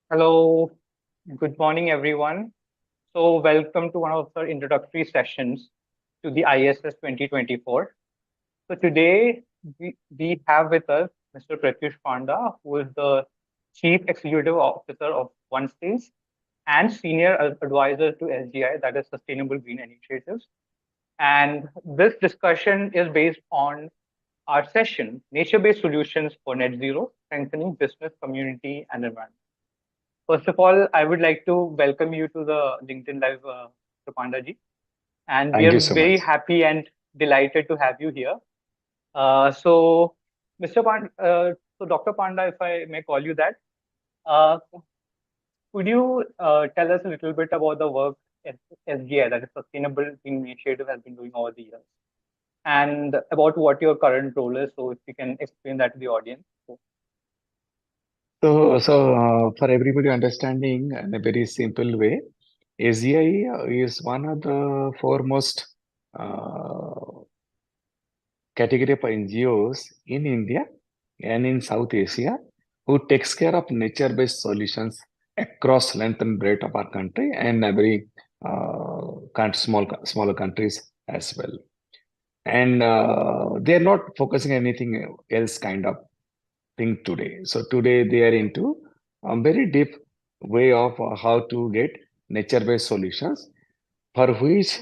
Hello, good morning, everyone. So, welcome to one of the introductory sessions to the ISS 2024. So, today we have with us Mr. Pratyush Panda, who is the Chief Executive Officer of OneStage and Senior Advisor to SGI, that is Sustainable Green Initiatives. And this discussion is based on our session, Nature Based Solutions for Net Zero, Strengthening Business, Community, and Environment. First of all, I would like to welcome you to the LinkedIn Live, Mr. Panda ji. And we Thank are you so much. very happy and delighted to have you here. So, Mr. Panda, Dr. Panda, if I may call you that, uh, could you tell us a little bit about the work SGI, that is Sustainable Green Initiative, has been doing over the years, and about what your current role is? So, if you can explain that to the audience. So, For everybody understanding in a very simple way, ASEI is one of the foremost uh, category of NGOs in India and in South Asia who takes care of nature-based solutions across length and breadth of our country and every smaller countries as well. And they're not focusing anything else kind of thing today. So today they are into a very deep way of how to get nature-based solutions for which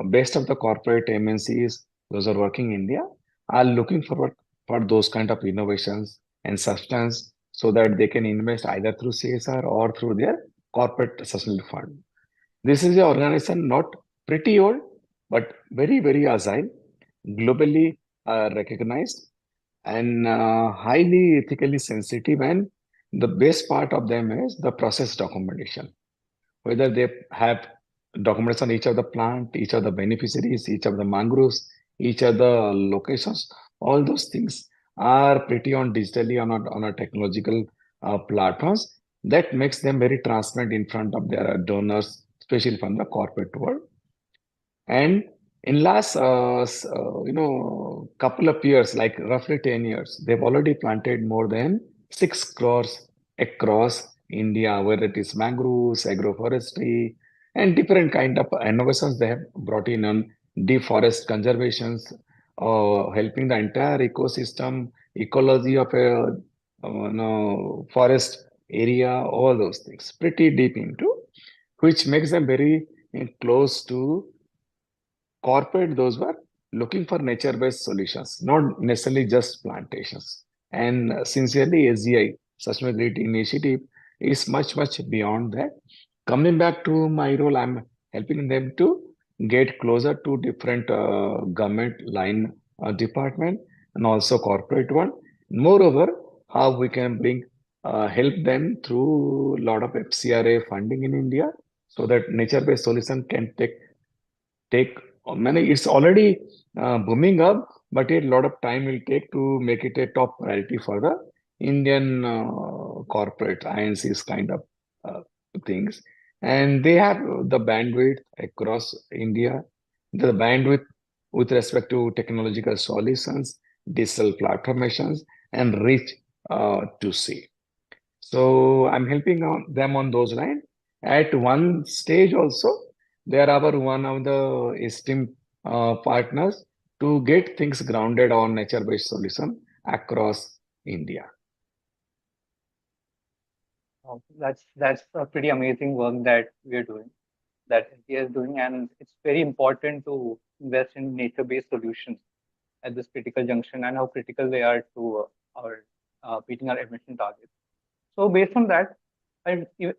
best of the corporate MNCs, those are working in India, are looking forward for those kind of innovations and substance so that they can invest either through CSR or through their corporate sustainability fund. This is an organization not pretty old, but very agile, globally recognized and highly ethically sensitive. And the best part of them is the process documentation. Whether they have documents on each of the plant, each of the beneficiaries, each of the mangroves, each of the locations, all those things are pretty on digitally on a technological platforms that makes them very transparent in front of their donors, especially from the corporate world. And in last, couple of years, like roughly 10 years, they've already planted more than 6 crores across India, whether it is mangroves, agroforestry, and different kind of innovations they have brought in on deep forest conservations, helping the entire ecosystem, ecology of a forest area, all those things, pretty deep into, which makes them very close to corporate, those were looking for nature-based solutions, not necessarily just plantations. And sincerely, SGI, Sustainability Initiative, is much beyond that. Coming back to my role, I'm helping them to get closer to different government line department and also corporate one. Moreover, how we can bring help them through a lot of FCRA funding in India so that nature-based solution can take many. It's already booming up, but a lot of time will take to make it a top priority for the Indian corporate INCs kind of uh, things. And they have the bandwidth across India, the bandwidth with respect to technological solutions, digital platformations, and reach to see. So I'm helping them on those lines. At one stage also, they are our one of the esteemed partners to get things grounded on nature-based solution across India. that's a pretty amazing work that we are doing, that India is doing, and it's very important to invest in nature-based solutions at this critical junction and how critical they are to our meeting our emission targets. So based on that,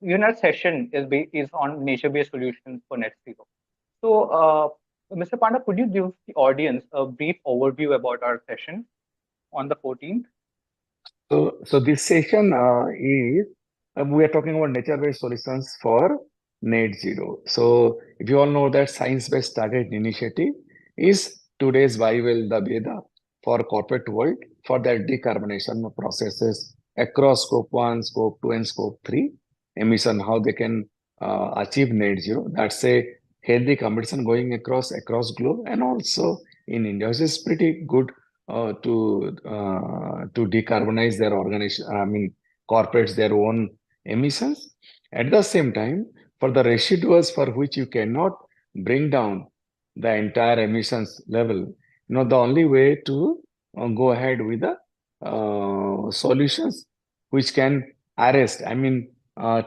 even our session is on nature-based solutions for net zero. So, Mr. Panda, could you give the audience a brief overview about our session on the 14th? So this session is we are talking about nature-based solutions for net zero. So if you all know that science-based target initiative is today's Bible, the Veda for corporate world for their decarbonization processes across scope 1, scope 2, and scope 3 emission, how they can achieve net zero. That's a healthy competition going across globe and also in India, which is pretty good to decarbonize their organization. I mean, corporates their own emissions. At the same time, for the residuals for which you cannot bring down the entire emissions level, the only way to go ahead with the solutions which can arrest,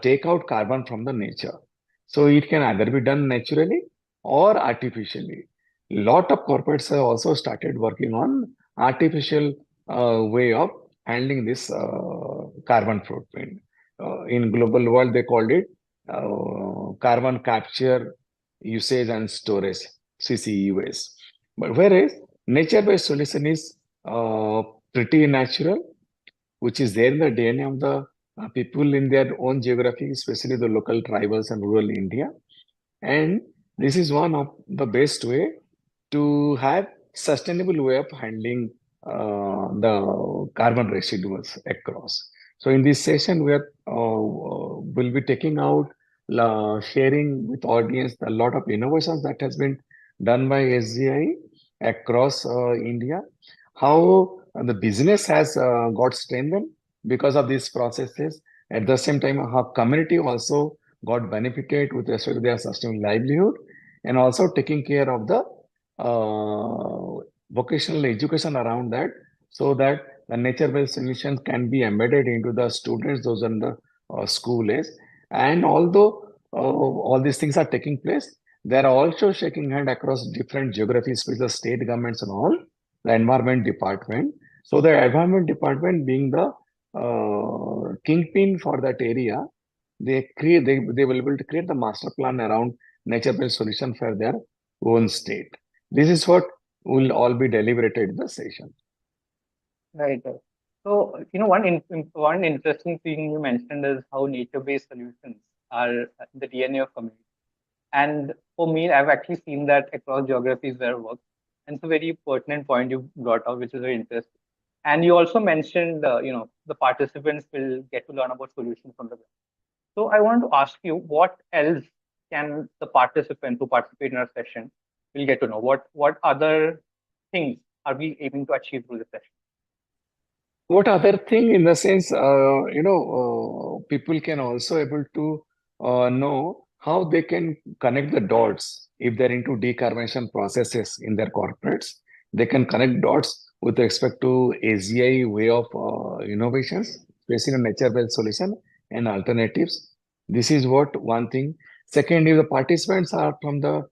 take out carbon from the nature. So it can either be done naturally or artificially. Lot of corporates have also started working on artificial way of handling this carbon footprint. In global world, they called it carbon capture, usage and storage (CCUS). But whereas nature-based solution is pretty natural, which is there in the DNA of the people in their own geography, especially the local tribals and rural India. And this is one of the best way to have sustainable way of handling the carbon residuals across. So in this session, we are will be taking out, sharing with audience a lot of innovations that has been done by SGI across India, how the business has got strengthened because of these processes. At the same time, how community also got benefited with respect to their sustainable livelihood, and also taking care of the vocational education around that, so that the nature-based solutions can be embedded into the students, those in the school age. And although all these things are taking place, they are also shaking hand across different geographies with the state governments and all, the environment department. So the environment department being the kingpin for that area, they will be able to create the master plan around nature-based solution for their own state. This is what will all be deliberated in the session. Right. Right. So, one interesting thing you mentioned is how nature-based solutions are the DNA of community. And for me, I've actually seen that across geographies where I work. And it's a very pertinent point you brought out, which is very interesting. And you also mentioned, the participants will get to learn about solutions from the ground. So I want to ask you, what else can the participant who participate in our session will get to know? What other things are we aiming to achieve through the session? What other thing in the sense, people can also able to know how they can connect the dots if they're into decarbonization processes in their corporates. They can connect dots with respect to AGI way of innovations, facing a nature-based solution and alternatives. This is what one thing. Second, if the participants are from the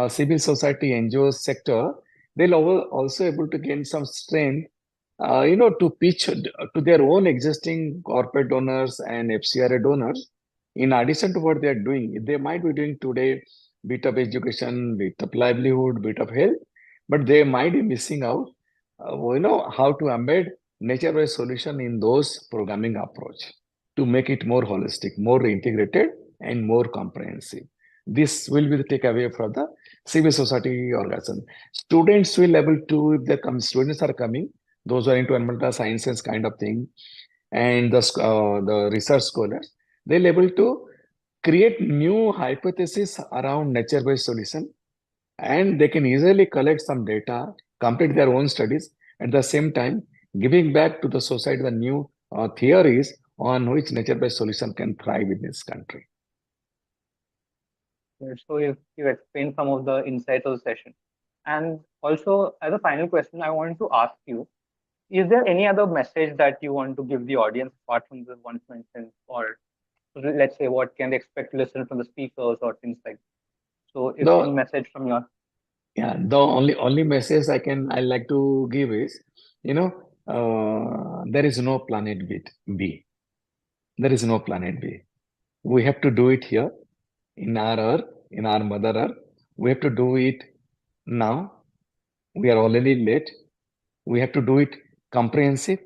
civil society NGO sector, they'll also able to gain some strength to pitch to their own existing corporate donors and FCRA donors, in addition to what they are doing. They might be doing today bit of education, bit of livelihood, bit of health, but they might be missing out, how to embed nature-based solution in those programming approach to make it more holistic, more integrated, and more comprehensive. This will be the takeaway for the civil society organization. Students will able to, if they come, students are coming, those who are into environmental sciences kind of thing, and the research scholars, they'll able to create new hypotheses around nature-based solution, and they can easily collect some data, complete their own studies, at the same time giving back to the society the new theories on which nature-based solution can thrive in this country. So you explained some of the insights of the session. And also, as a final question, I wanted to ask you, is there any other message that you want to give the audience apart from the ones mentioned? Or let's say, what can they expect to listen from the speakers or things like that? So if any The message from your the only message I like to give is, there is no planet B. There is no planet B. We have to do it here in our Earth, in our Mother Earth. We have to do it now. We are already late. We have to do it comprehensive,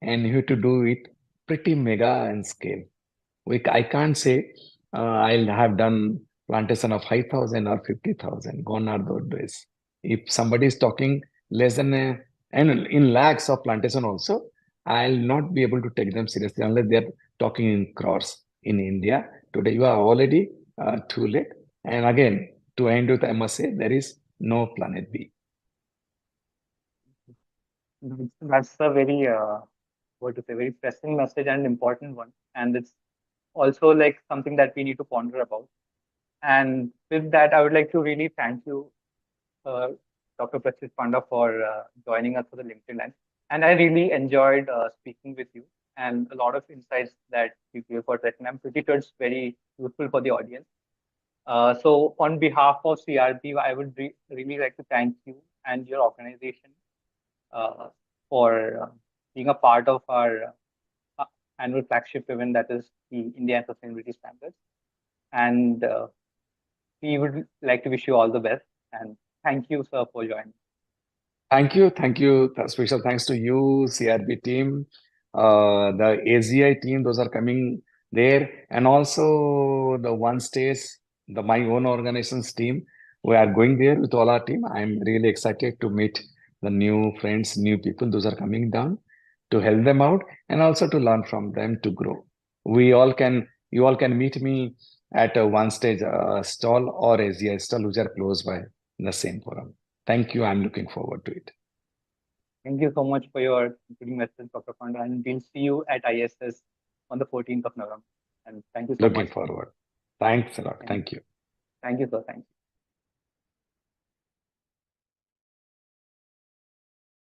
and you have to do it pretty mega in scale. I can't say I'll have done plantation of 5,000 or 50,000. Gone are those days. If somebody is talking less than and in lakhs of plantation also, I'll not be able to take them seriously unless they're talking in crores in India. Today, you are already too late. And again, to end with, I must say, there is no planet B. that's a very what to say, very pressing message and important one. And it's also like something that we need to ponder about. And with that, I would like to really thank you, uh, Dr. Pratyush Panda, for joining us for the LinkedIn Lens. And I really enjoyed speaking with you, and a lot of insights that you gave for that. And I'm pretty sure it's very useful for the audience. So, on behalf of CRB, I would really like to thank you and your organization uh, for being a part of our uh, annual flagship event, that is the India Sustainability Standards. And we would like to wish you all the best. And thank you, sir, for joining. Thank you. Thank you. Special thanks to you, CRB team, the AZI team, those are coming there, and also the OneStage, my own organization's team. We are going there with all our team. I'm really excited to meet the new friends, new people. Those are coming down to help them out and also to learn from them to grow. You all can meet me at a OneStage stall or AZI stall, which are close by in the same forum. Thank you. I'm looking forward to it. Thank you so much for your concluding message, Dr. Panda. And we'll see you at ISS on the 14th of November. And thank you so Looking much. forward. Thanks a lot. And Thank you. thank you, sir. Thank you.